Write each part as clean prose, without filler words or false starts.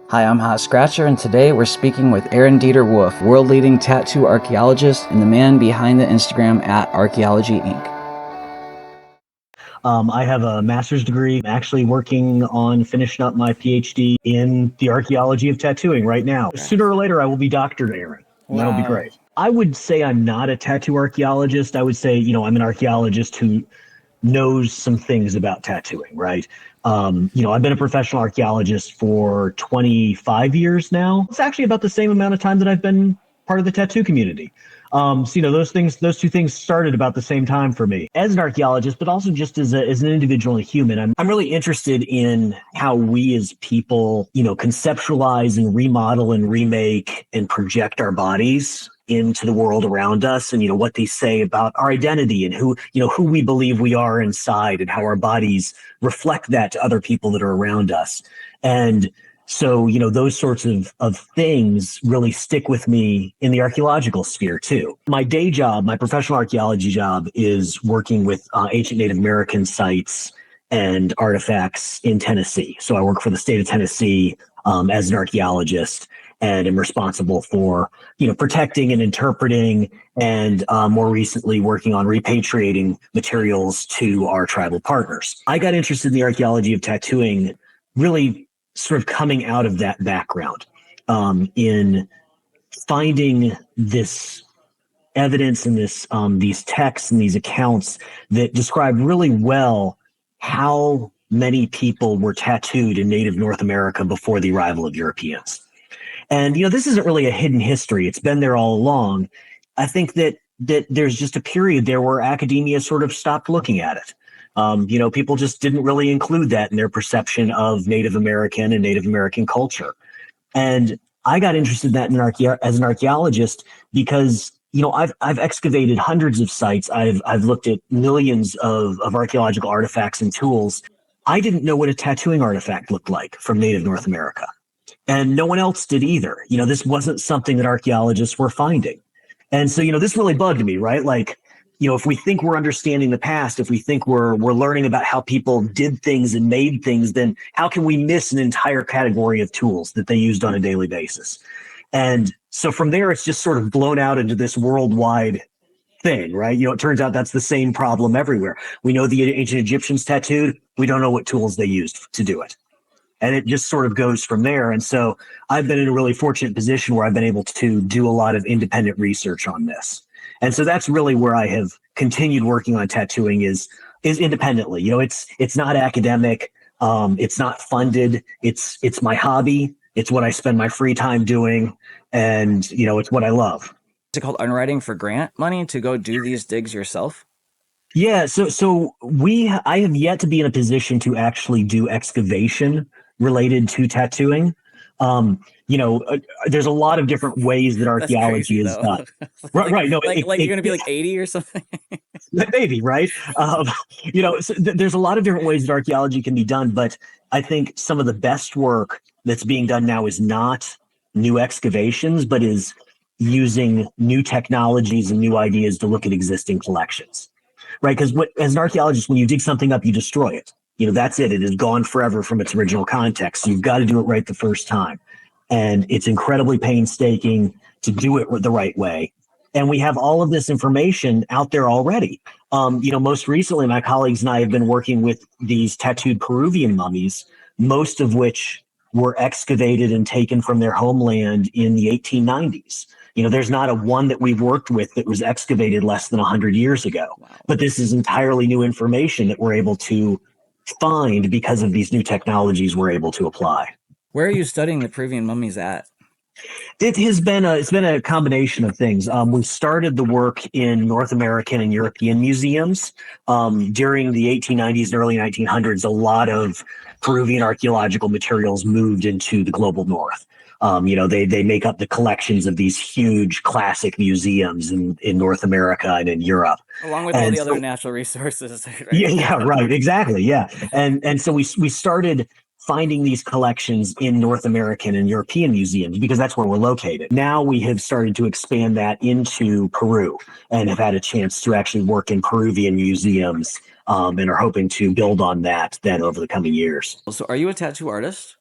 Hi, I'm Hotscratcher, and today we're speaking with Aaron Deter-Wolf, world-leading tattoo archaeologist and the man behind the Instagram at Archaeology Inc. I have a master's degree. I'm actually working on finishing up my PhD in the archaeology of tattooing right now. Okay. Sooner or later, I will be Dr. Aaron. And that'll be Wow. great. I would say I'm not a tattoo archaeologist. I would say, I'm an archaeologist who knows some things about tattooing, right? I've been a professional archaeologist for 25 years now. It's actually about the same amount of time that I've been part of the tattoo community. Those two things started about the same time for me as an archaeologist, but also just as an individual and human. I'm really interested in how we as people, conceptualize and remodel and remake and project our bodies into the world around us, and what they say about our identity and who we believe we are inside, and how our bodies reflect that to other people that are around us. And so, those sorts of things really stick with me in the archaeological sphere too. My day job, my professional archaeology job, is working with ancient Native American sites and artifacts in Tennessee. So I work for the state of Tennessee as an archaeologist, and am responsible for protecting and interpreting, and more recently working on repatriating materials to our tribal partners. I got interested in the archaeology of tattooing really sort of coming out of that background, in finding this evidence and these texts and these accounts that describe really well how many people were tattooed in native North America before the arrival of Europeans. And this isn't really a hidden history. It's been there all along. I think that there's just a period there where academia sort of stopped looking at it. People just didn't really include that in their perception of Native American and Native American culture. And I got interested in that as an archaeologist because I've excavated hundreds of sites. I've looked at millions of archaeological artifacts and tools. I didn't know what a tattooing artifact looked like from Native North America. And no one else did either. This wasn't something that archaeologists were finding. And so, this really bugged me, right? Like, if we think we're understanding the past, if we think we're learning about how people did things and made things, then how can we miss an entire category of tools that they used on a daily basis? And so from there, it's just sort of blown out into this worldwide thing, right? It turns out that's the same problem everywhere. We know the ancient Egyptians tattooed. We don't know what tools they used to do it. And it just sort of goes from there. And so I've been in a really fortunate position where I've been able to do a lot of independent research on this. And so that's really where I have continued working on tattooing is independently. It's not academic. It's not funded. It's my hobby. It's what I spend my free time doing. And, it's what I love. Is it called underwriting for grant money to go do these digs yourself? Yeah, so I have yet to be in a position to actually do excavation related to tattooing. There's a lot of different ways that archaeology is done. Right, right. No, you're gonna be like 80 or something. maybe, right? There's a lot of different ways that archaeology can be done, but I think some of the best work that's being done now is not new excavations, but is using new technologies and new ideas to look at existing collections. Right, because as an archaeologist, when you dig something up, you destroy it. That's it. It is gone forever from its original context. So you've got to do it right the first time. And it's incredibly painstaking to do it the right way. And we have all of this information out there already. Most recently, my colleagues and I have been working with these tattooed Peruvian mummies, most of which were excavated and taken from their homeland in the 1890s. There's not a one that we've worked with that was excavated less than 100 years ago. Wow. But this is entirely new information that we're able to find because of these new technologies we're able to apply. Where are you studying the Peruvian mummies at? It's been a combination of things. We started the work in North American and European museums during the 1890s and early 1900s. A lot of Peruvian archaeological materials moved into the global north. They make up the collections of these huge classic museums in North America and in Europe, along with all the other natural resources. Right? Yeah, right, exactly, yeah. And so we started finding these collections in North American and European museums because that's where we're located. Now we have started to expand that into Peru and have had a chance to actually work in Peruvian museums, and are hoping to build on that then over the coming years. So are you a tattoo artist?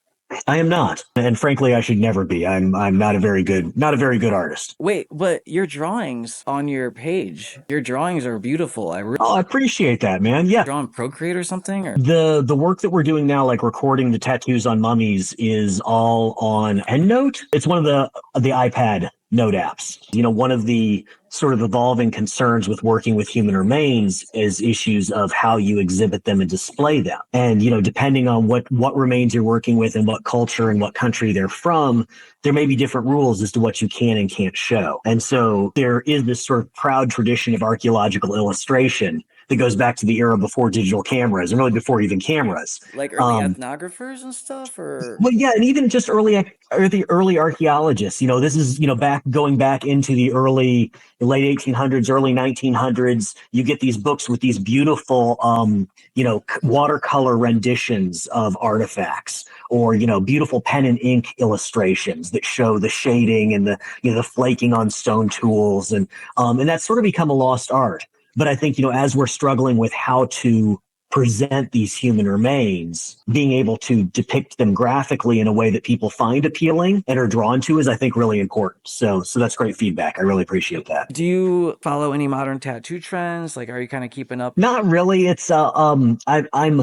I am not, and frankly, I should never be. I'm not a very good artist. Wait, but your drawings on your page, your drawings are beautiful. I really Oh, I appreciate that, man. Yeah, draw on Procreate or something, or the work that we're doing now, like recording the tattoos on mummies, is all on EndNote. It's one of the iPad note apps. You know, one of the sort of evolving concerns with working with human remains is issues of how you exhibit them and display them. And, you know, depending on what remains you're working with and what culture and what country they're from, there may be different rules as to what you can and can't show. And so there is this sort of proud tradition of archaeological illustration that goes back to the era before digital cameras and really before even cameras. like early ethnographers and stuff, or Well, yeah, and even just early archaeologists. You know, this is, you know, going back into the late 1800s, early 1900s. You get these books with these beautiful, you know, watercolor renditions of artifacts, or, you know, beautiful pen and ink illustrations that show the shading and the, you know, the flaking on stone tools, and that's sort of become a lost art. But I think, you know, as we're struggling with how to present these human remains, being able to depict them graphically in a way that people find appealing and are drawn to is, I think, really important. So that's great feedback. I really appreciate that. do you follow any modern tattoo trends? Like, are you kind of keeping up? Not really. It's I'm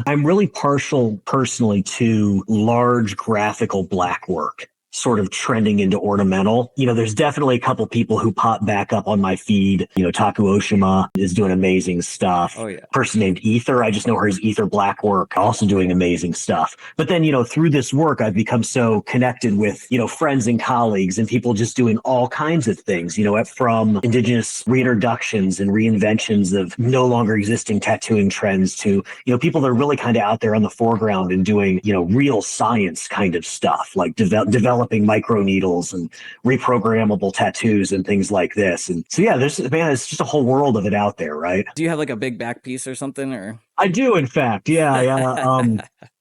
really partial personally to large graphical black work, sort of trending into ornamental. You know, there's definitely a couple people who pop back up on my feed. You know, Taku Oshima is doing amazing stuff. Oh yeah. Person named Ether, I just know her as Ether Black Work, also doing amazing stuff. But then, you know, through this work, I've become so connected with, you know, friends and colleagues and people just doing all kinds of things, you know, from Indigenous reintroductions and reinventions of no longer existing tattooing trends to, you know, people that are really kind of out there on the foreground and doing, you know, real science kind of stuff, like developing micro needles and reprogrammable tattoos and things like this. And so, yeah, it's just a whole world of it out there, right? Do you have like a big back piece or something, or? I do, in fact. Yeah.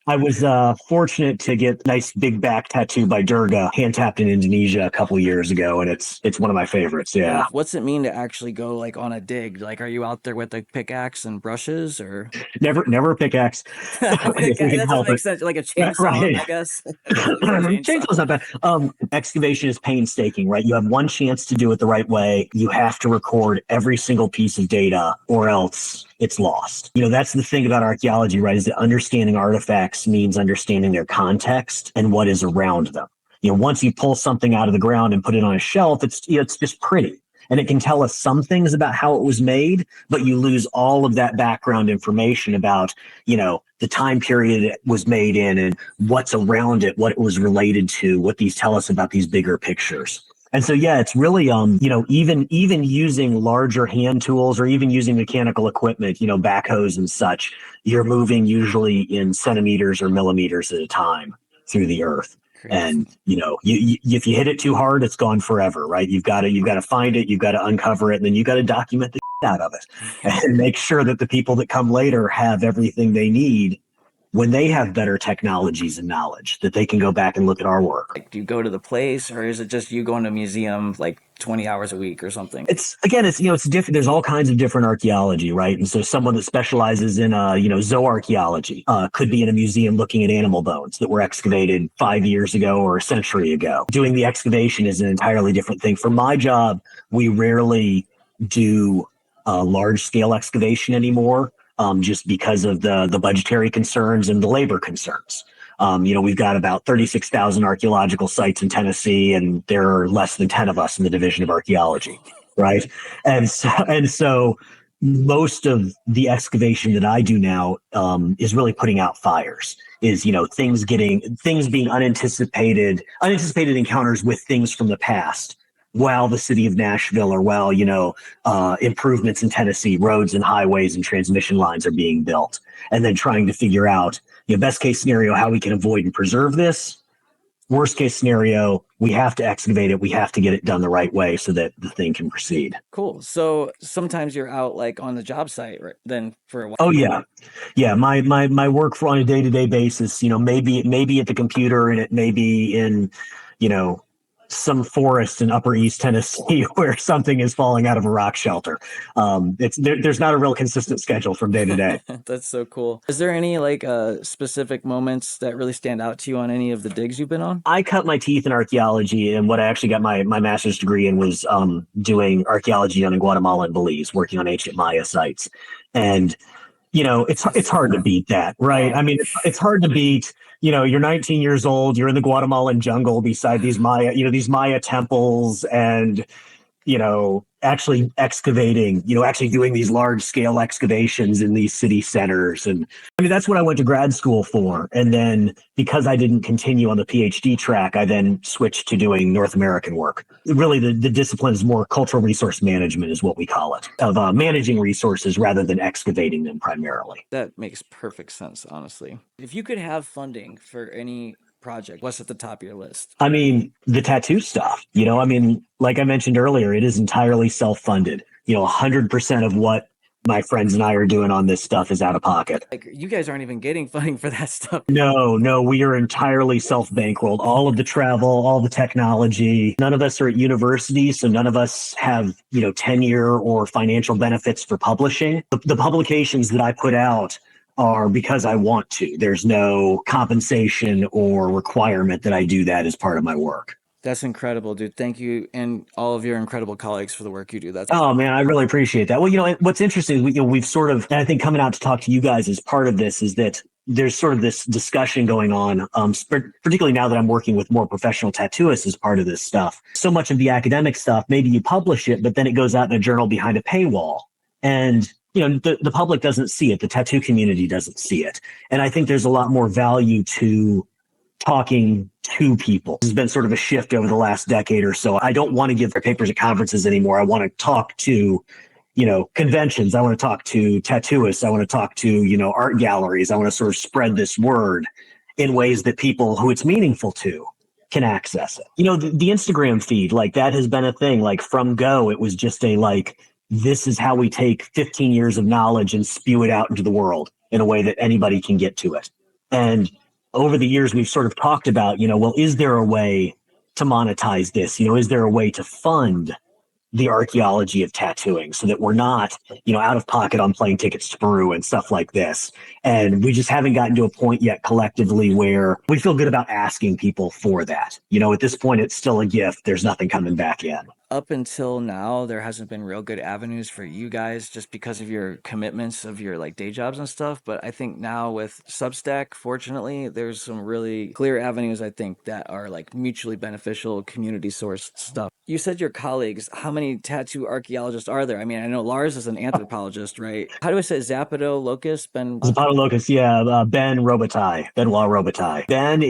I was fortunate to get a nice big back tattoo by Durga, hand tapped in Indonesia a couple years ago, and it's one of my favorites. Yeah. What's it mean to actually go like on a dig? Like, are you out there with a pickaxe and brushes, or? Never a pickaxe. That doesn't make sense. Like a chainsaw, Right. I guess. Chainsaw's not bad. Excavation is painstaking, right? You have one chance to do it the right way. You have to record every single piece of data, or else it's lost. You know, that's the thing about archaeology, right? Is that understanding artifacts means understanding their context and what is around them. You know, once you pull something out of the ground and put it on a shelf, it's just pretty. And it can tell us some things about how it was made, but you lose all of that background information about, you know, the time period it was made in and what's around it, what it was related to, what these tell us about these bigger pictures. And so, yeah, it's really, you know, even using larger hand tools or even using mechanical equipment, you know, backhoes and such, you're moving usually in centimeters or millimeters at a time through the earth. Crazy. And, you know, if you hit it too hard, it's gone forever, right? You've got to find it, you've got to uncover it, and then you've got to document the out of it and make sure that the people that come later have everything they need when they have better technologies and knowledge that they can go back and look at our work. Like, do you go to the place, or is it just you going to a museum like 20 hours a week or something? It's you know, it's different. There's all kinds of different archaeology, right? And so someone that specializes in, you know, zooarchaeology could be in a museum looking at animal bones that were excavated 5 years ago or a century ago. Doing the excavation is an entirely different thing. For my job, we rarely do large scale excavation anymore. Just because of the budgetary concerns and the labor concerns. You know, we've got about 36,000 archaeological sites in Tennessee, and there are less than 10 of us in the Division of Archaeology, right? And so most of the excavation that I do now is really putting out fires. Is, you know, things being unanticipated encounters with things from the past, while the city of Nashville, or while, you know, improvements in Tennessee, roads and highways and transmission lines are being built, and then trying to figure out, you know, best case scenario, how we can avoid and preserve this. Worst case scenario, we have to excavate it. We have to get it done the right way so that the thing can proceed. Cool. So sometimes you're out like on the job site, right? Then for a while. Oh yeah. Yeah. My work for on a day-to-day basis, you know, maybe it may be at the computer, and it may be in, you know, some forest in Upper East Tennessee where something is falling out of a rock shelter. There's not a real consistent schedule from day to day. That's so cool. Is there any like specific moments that really stand out to you on any of the digs you've been on? I cut my teeth in archaeology, and what I actually got my master's degree in was doing archaeology down in Guatemala and Belize, working on ancient Maya sites. And it's hard to beat that, right? I mean, it's hard to beat. You're 19 years old, you're in the Guatemalan jungle beside these Maya temples, and actually excavating, actually doing these large scale excavations in these city centers. And I mean, that's what I went to grad school for. And then because I didn't continue on the PhD track, I then switched to doing North American work. Really, the discipline is more cultural resource management is what we call it, of managing resources rather than excavating them primarily. That makes perfect sense, honestly. If you could have funding for any project, what's at the top of your list? I mean, the tattoo stuff, like I mentioned earlier, it is entirely self-funded. 100% of what my friends and I are doing on this stuff is out of pocket. Like, you guys aren't even getting funding for that stuff. No, we are entirely self-bankrolled. All of the travel, all the technology. None of us are at university, so none of us have, tenure or financial benefits for publishing. The publications that I put out are because I want to. There's no compensation or requirement that I do that as part of my work. That's incredible, dude. Thank you and all of your incredible colleagues for the work you do. Oh man, I really appreciate that. Well, what's interesting is we've sort of, and I think coming out to talk to you guys as part of this is that there's sort of this discussion going on, particularly now that I'm working with more professional tattooists as part of this stuff. So much of the academic stuff, maybe you publish it, but then it goes out in a journal behind a paywall. And the public doesn't see it. The tattoo community doesn't see it. And I think there's a lot more value to talking to people. There's been sort of a shift over the last decade or so. I don't want to give papers at conferences anymore. I want to talk to, conventions. I want to talk to tattooists. I want to talk to, art galleries. I want to sort of spread this word in ways that people who it's meaningful to can access it. The Instagram feed, like that has been a thing. Like from go, it was just this is how we take 15 years of knowledge and spew it out into the world in a way that anybody can get to it. And over the years, we've sort of talked about, well, is there a way to monetize this? Is there a way to fund the archaeology of tattooing so that we're not, out of pocket on plane tickets to Peru and stuff like this? And we just haven't gotten to a point yet collectively where we feel good about asking people for that. At this point, it's still a gift. There's nothing coming back in. Up until now, there hasn't been real good avenues for you guys just because of your commitments of your like day jobs and stuff. But I think now with Substack, fortunately, there's some really clear avenues, I think, that are like mutually beneficial, community sourced stuff. You said your colleagues. How many tattoo archaeologists are there? I mean, I know Lars is an anthropologist, right? How do I say it? Zapado Locust? Zapado Locust, yeah. Benoit Robitaille. Ben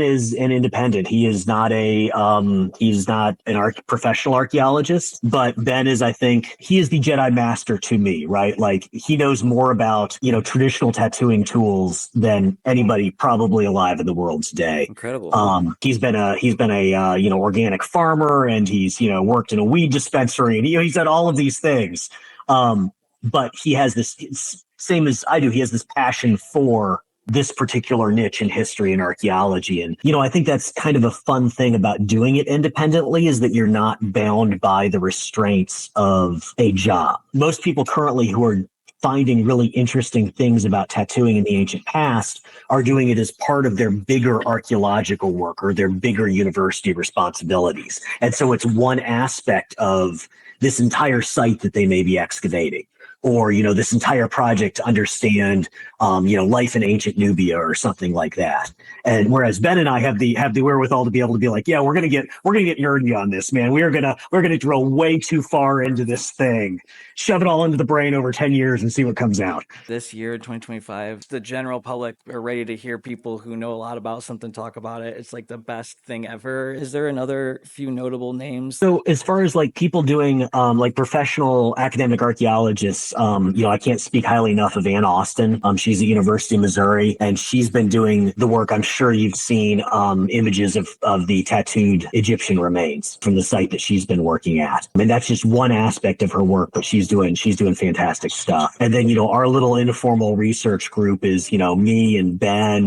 is an independent. He is not he's not an professional archaeologist, but Ben is, I think, he is the Jedi Master to me, right? Like he knows more about, traditional tattooing tools than anybody probably alive in the world today. Incredible. He's been a organic farmer, and he's, worked in a weed dispensary, and he's done all of these things. But he has this, same as I do, he has this passion for this particular niche in history and archaeology. And, I think that's kind of a fun thing about doing it independently is that you're not bound by the restraints of a job. Most people currently who are finding really interesting things about tattooing in the ancient past are doing it as part of their bigger archaeological work or their bigger university responsibilities. And so it's one aspect of this entire site that they may be excavating, or, this entire project to understand, life in ancient Nubia or something like that. And whereas Ben and I have the wherewithal to be able to be like, yeah, we're going to get nerdy on this, man. We're going to drill way too far into this thing, shove it all into the brain over 10 years and see what comes out. This year, 2025, the general public are ready to hear people who know a lot about something talk about it. It's like the best thing ever. Is there another few notable names? So as far as like people doing, like professional academic archaeologists, practice. I can't speak highly enough of Ann Austin. She's at University of Missouri, and she's been doing the work. I'm sure you've seen images of the tattooed Egyptian remains from the site that she's been working at. I mean, that's just one aspect of her work, but she's doing fantastic stuff. And then, our little informal research group is, me and Ben,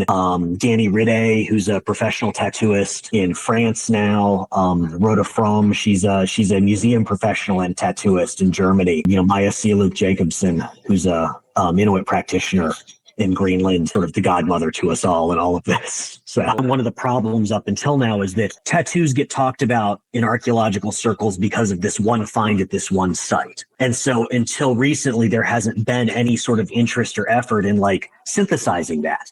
Danny Ridday, who's a professional tattooist in France now, Rhoda Fromm, she's a museum professional and tattooist in Germany. Maya Seeluk Jacobson, who's a Inuit practitioner in Greenland, sort of the godmother to us all in all of this. So one of the problems up until now is that tattoos get talked about in archaeological circles because of this one find at this one site. And so until recently, there hasn't been any sort of interest or effort in synthesizing that.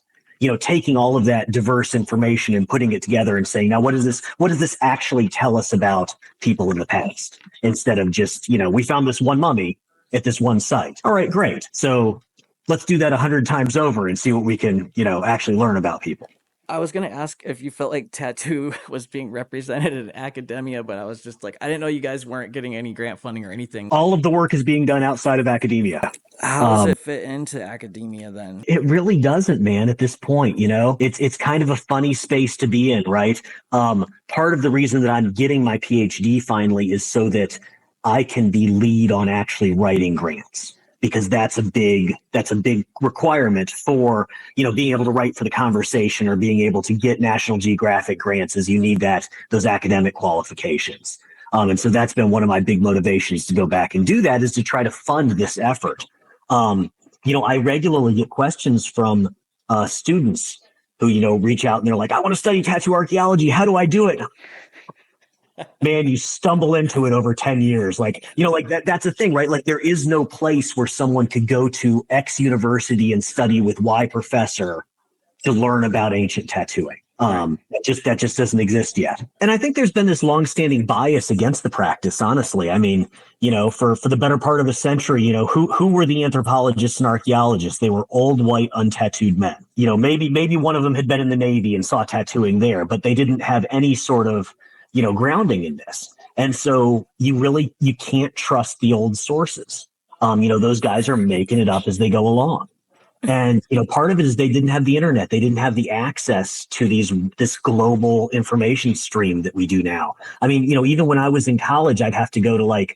Taking all of that diverse information and putting it together and saying, now, what does this actually tell us about people in the past? Instead of just, we found this one mummy at this one site. All right, great. So let's do that 100 times over and see what we can, actually learn about people. I was going to ask if you felt like tattoo was being represented in academia, but I was just like, I didn't know you guys weren't getting any grant funding or anything. All of the work is being done outside of academia. How does it fit into academia then? It really doesn't, man, at this point. It's kind of a funny space to be in, right? Part of the reason that I'm getting my PhD finally is so that I can be lead on actually writing grants, because that's a big requirement for, being able to write for the conversation or being able to get National Geographic grants, is you need those academic qualifications. And so that's been one of my big motivations to go back and do that, is to try to fund this effort. I regularly get questions from students who, reach out and they're like, I want to study tattoo archaeology. How do I do it? Man, you stumble into it over 10 years. That's a thing, right? There is no place where someone could go to X university and study with Y professor to learn about ancient tattooing. That just doesn't exist yet. And I think there's been this longstanding bias against the practice, honestly. I mean, for the better part of a century, who were the anthropologists and archaeologists? They were old, white, untattooed men. Maybe one of them had been in the Navy and saw tattooing there, but they didn't have any sort of grounding in this. And so you can't trust the old sources. Those guys are making it up as they go along. And, part of it is they didn't have the internet. They didn't have the access to this global information stream that we do now. I mean, even when I was in college, I'd have to go to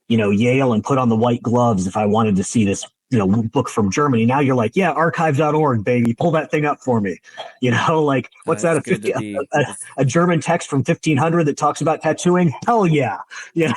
Yale and put on the white gloves if I wanted to see this, book from Germany. Now you're like, yeah, archive.org, baby, pull that thing up for me. What's that? A German text from 1500 that talks about tattooing? Hell yeah. Yeah.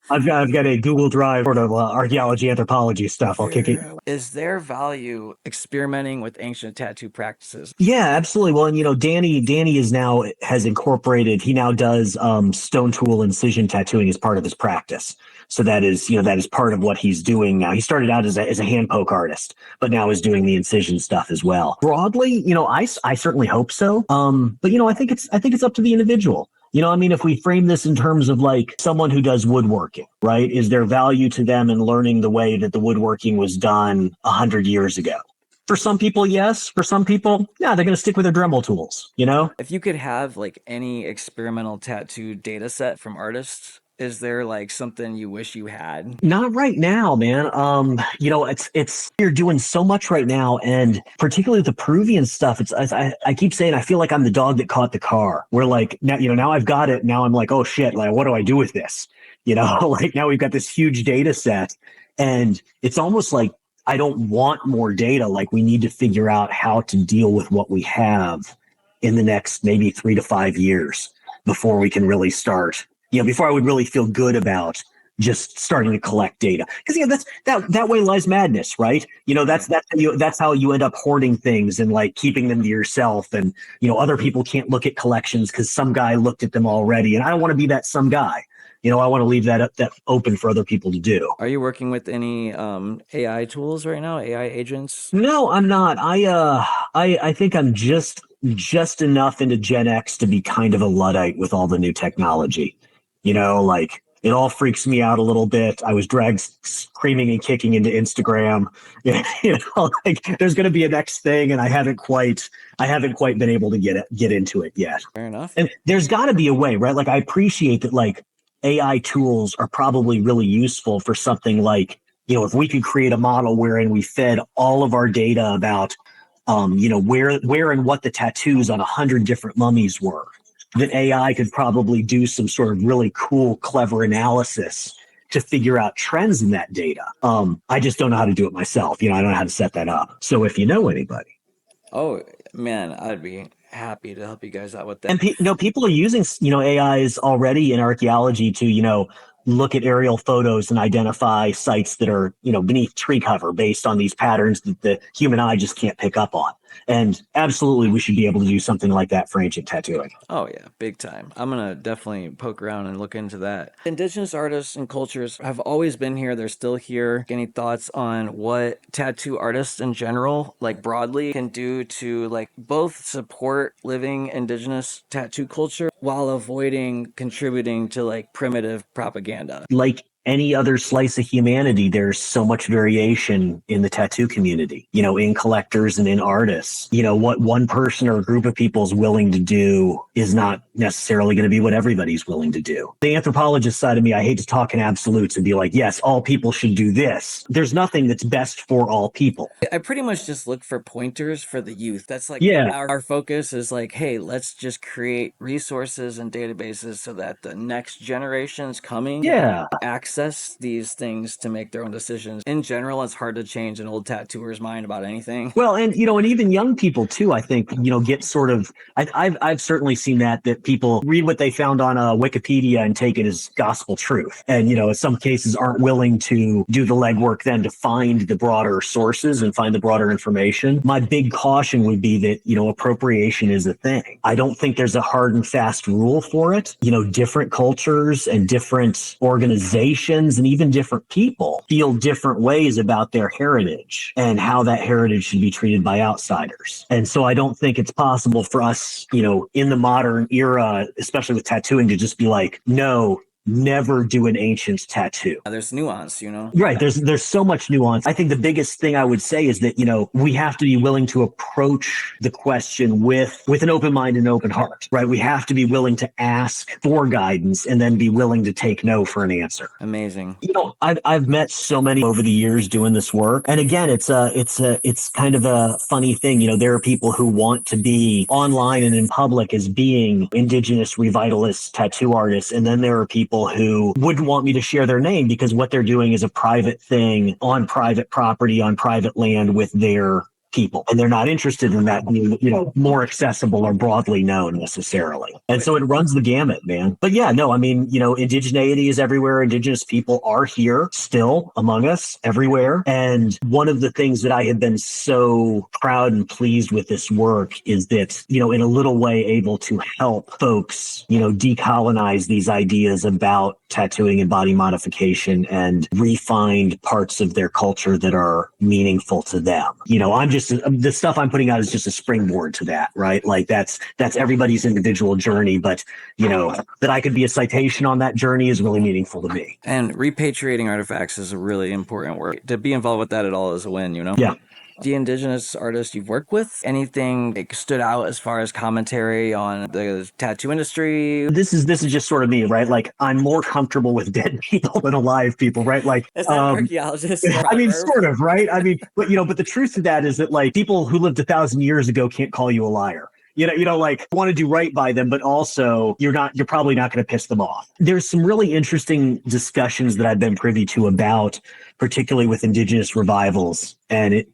I've got a Google Drive sort of archaeology, anthropology stuff. I'll kick it. Is there value experimenting with ancient tattoo practices? Yeah, absolutely. Well, and Danny has incorporated. He now does stone tool incision tattooing as part of his practice. So that is part of what he's doing now. He started out as a hand poke artist, but now is doing the incision stuff as well. Broadly, I certainly hope so. But I think it's up to the individual. If we frame this in terms of someone who does woodworking, right? Is there value to them in learning the way that the woodworking was done 100 years ago? For some people, yes. For some people, yeah, they're going to stick with their Dremel tools, If you could have any experimental tattoo data set from artists, is there something you wish you had? Not right now, man. It's you're doing so much right now, and particularly with the Peruvian stuff. I keep saying I feel like I'm the dog that caught the car. We're now I've got it. Now I'm like, oh shit, what do I do with this? Now we've got this huge data set, and it's almost like I don't want more data. We need to figure out how to deal with what we have in the next maybe 3 to 5 years before we can really start. Before I would really feel good about just starting to collect data, because that way lies madness, right? That's how you end up hoarding things and keeping them to yourself, and other people can't look at collections because some guy looked at them already, and I don't want to be that some guy. I want to leave that open for other people to do. Are you working with any AI tools right now? AI agents? No, I'm not. I think I'm just enough into Gen X to be kind of a Luddite with all the new technology. It all freaks me out a little bit. I was dragged screaming and kicking into Instagram. There's going to be a next thing, and I haven't quite been able to get into it yet. Fair enough. And there's got to be a way, right? I appreciate that AI tools are probably really useful for something like If we could create a model wherein we fed all of our data about, where and what the tattoos on 100 different mummies were, then AI could probably do some sort of really cool, clever analysis to figure out trends in that data. I just don't know how to do it myself. I don't know how to set that up. So if you know anybody. Oh man, I'd be happy to help you guys out with that. And people are using AIs already in archaeology to look at aerial photos and identify sites that are beneath tree cover based on these patterns that the human eye just can't pick up on. And absolutely, we should be able to do something like that for ancient tattooing. Oh yeah, big time. I'm gonna definitely poke around and look into that. Indigenous artists and cultures have always been here. They're still here. Any thoughts on what tattoo artists in general, like broadly, can do to like both support living indigenous tattoo culture while avoiding contributing to like primitive propaganda? Like any other slice of humanity, there's so much variation in the tattoo community, in collectors and in artists. What one person or a group of people is willing to do is not necessarily going to be what everybody's willing to do. The anthropologist side of me, I hate to talk in absolutes and be like, yes, all people should do this. There's nothing that's best for all people. I pretty much just look for pointers for the youth. That's like Yeah. our focus is like, hey, let's just create resources and databases so that the next generations coming access these things to make their own decisions. In general, it's hard to change an old tattooer's mind about anything. Well, and and even young people too, I think, get sort of, I've certainly seen that people read what they found on Wikipedia and take it as gospel truth. And, in some cases aren't willing to do the legwork then to find the broader sources and find the broader information. My big caution would be that, appropriation is a thing. I don't think there's a hard and fast rule for it. Different cultures and different organizations and even different people feel different ways about their heritage and how that heritage should be treated by outsiders. And so I don't think it's possible for us, in the modern era, especially with tattooing, to just be like, no, never do an ancient tattoo. There's nuance, Right. There's so much nuance. I think the biggest thing I would say is that, we have to be willing to approach the question with an open mind and open heart, right? We have to be willing to ask for guidance and then be willing to take no for an answer. Amazing. I've met so many over the years doing this work. And again, it's kind of a funny thing. There are people who want to be online and in public as being Indigenous revivalist tattoo artists. And then there are people who wouldn't want me to share their name because what they're doing is a private thing on private property, on private land with their people. And they're not interested in that being, more accessible or broadly known necessarily. And so it runs the gamut, man. But yeah, no, indigeneity is everywhere. Indigenous people are here still among us everywhere. And one of the things that I have been so proud and pleased with this work is that, in a little way able to help folks, decolonize these ideas about tattooing and body modification and refined parts of their culture that are meaningful to them. The stuff I'm putting out is just a springboard to that, right? Like that's everybody's individual journey, but that I could be a citation on that journey is really meaningful to me. And repatriating artifacts is a really important work. To be involved with that at all is a win, Yeah. The Indigenous artists you've worked with, anything that stood out as far as commentary on the tattoo industry? This is just sort of me, right? Like I'm more comfortable with dead people than alive people, right? Like as an archaeologist. Sort of, right? But the truth of that is that like people who lived 1,000 years ago can't call you a liar. Want to do right by them, but also you're probably not going to piss them off. There's some really interesting discussions that I've been privy to about, particularly with Indigenous revivals and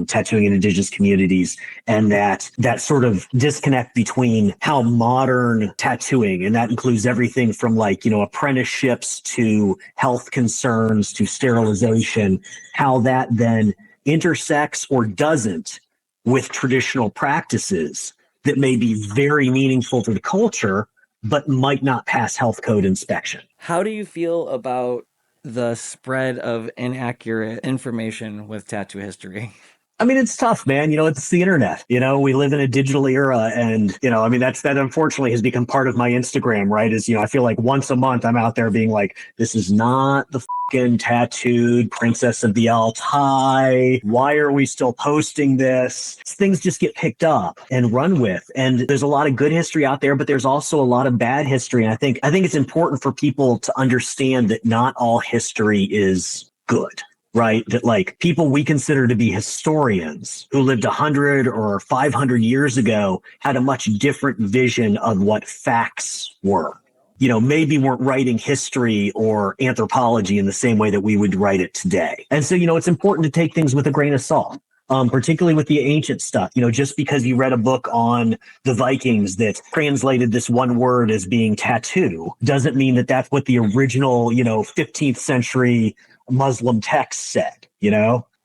tattooing in Indigenous communities, and that sort of disconnect between how modern tattooing, and that includes everything from apprenticeships to health concerns to sterilization, how that then intersects or doesn't with traditional practices that may be very meaningful to the culture, but might not pass health code inspection. How do you feel about the spread of inaccurate information with tattoo history? It's tough, man. It's the internet. We live in a digital era, and that unfortunately has become part of my Instagram, right? I feel like once a month I'm out there being like, this is not the fucking tattooed princess of the Altai. Why are we still posting this? Things just get picked up and run with. And there's a lot of good history out there, but there's also a lot of bad history. And I think it's important for people to understand that not all history is good. right? That like people we consider to be historians who lived 100 or 500 years ago had a much different vision of what facts were. Maybe weren't writing history or anthropology in the same way that we would write it today. And so, it's important to take things with a grain of salt. Particularly with the ancient stuff, just because you read a book on the Vikings that translated this one word as being tattoo doesn't mean that that's what the original, 15th century Muslim text said,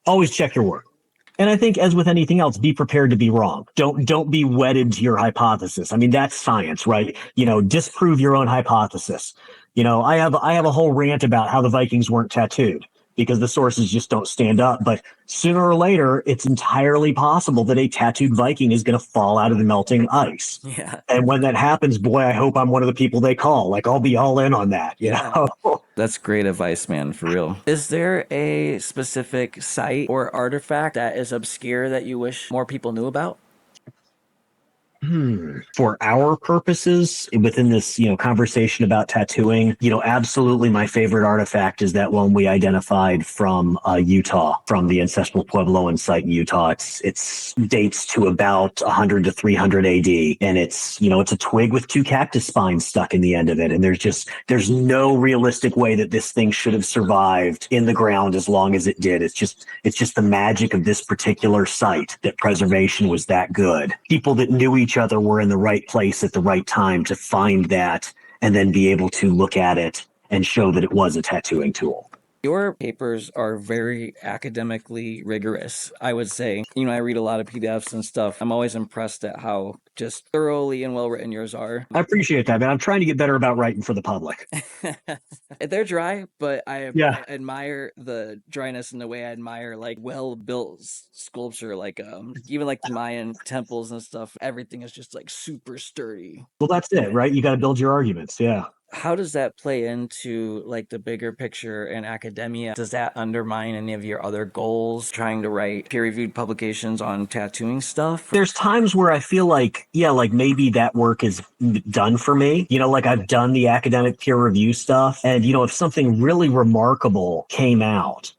always check your work. And I think, as with anything else, be prepared to be wrong. Don't be wedded to your hypothesis. I mean, that's science, right? Disprove your own hypothesis. I have a whole rant about how the Vikings weren't tattooed because the sources just don't stand up. But sooner or later, it's entirely possible that a tattooed Viking is going to fall out of the melting ice. Yeah. And when that happens, boy, I hope I'm one of the people they call. Like, I'll be all in on that, Yeah. That's great advice, man, for real. Is there a specific site or artifact that is obscure that you wish more people knew about? For our purposes within this, conversation about tattooing, absolutely my favorite artifact is that one we identified from Utah, from the ancestral Puebloan site in Utah. It's dates to about 100 to 300 AD, and it's a twig with two cactus spines stuck in the end of it, and there's no realistic way that this thing should have survived in the ground as long as it did. It's just the magic of this particular site that preservation was that good. People that knew each other were in the right place at the right time to find that and then be able to look at it and show that it was a tattooing tool. Your papers are very academically rigorous, I would say. I read a lot of PDFs and stuff. I'm always impressed at how just thoroughly and well written yours are. I appreciate that, man. I'm trying to get better about writing for the public. They're dry, but I Yeah. admire the dryness in the way I admire like well-built sculpture, like even like the Mayan temples and stuff. Everything is just like super sturdy. Well, that's it, right? You got to build your arguments. Yeah. How does that play into like the bigger picture in academia? Does that undermine any of your other goals, trying to write peer-reviewed publications on tattooing stuff? There's times where I feel like, like maybe that work is done for me. Like I've done the academic peer review stuff. And, if something really remarkable came out,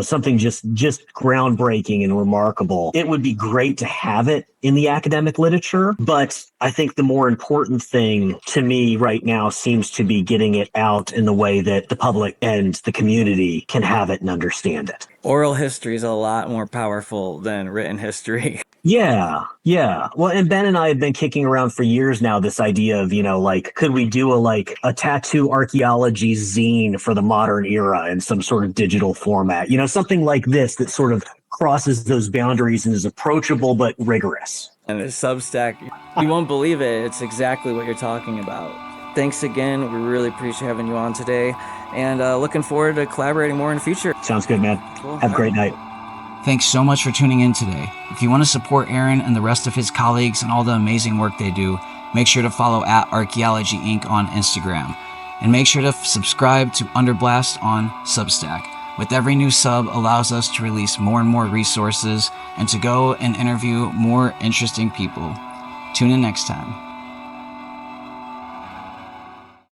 something just groundbreaking and remarkable, it would be great to have it in the academic literature. But I think the more important thing to me right now seems to be getting it out in the way that the public and the community can have it and understand it. Oral history is a lot more powerful than written history. Yeah. Well, and Ben and I have been kicking around for years now this idea of, could we do a tattoo archaeology zine for the modern era in some sort of digital format? Something like this that sort of crosses those boundaries and is approachable but rigorous. And the Substack, you won't believe it. It's exactly what you're talking about. Thanks again. We really appreciate having you on today, and looking forward to collaborating more in the future. Sounds good, man. Cool. Have a great night. Thanks so much for tuning in today. If you want to support Aaron and the rest of his colleagues and all the amazing work they do, make sure to follow at Archaeology Inc. on Instagram. And make sure to subscribe to Underblast on Substack. With every new sub allows us to release more and more resources and to go and interview more interesting people. Tune in next time.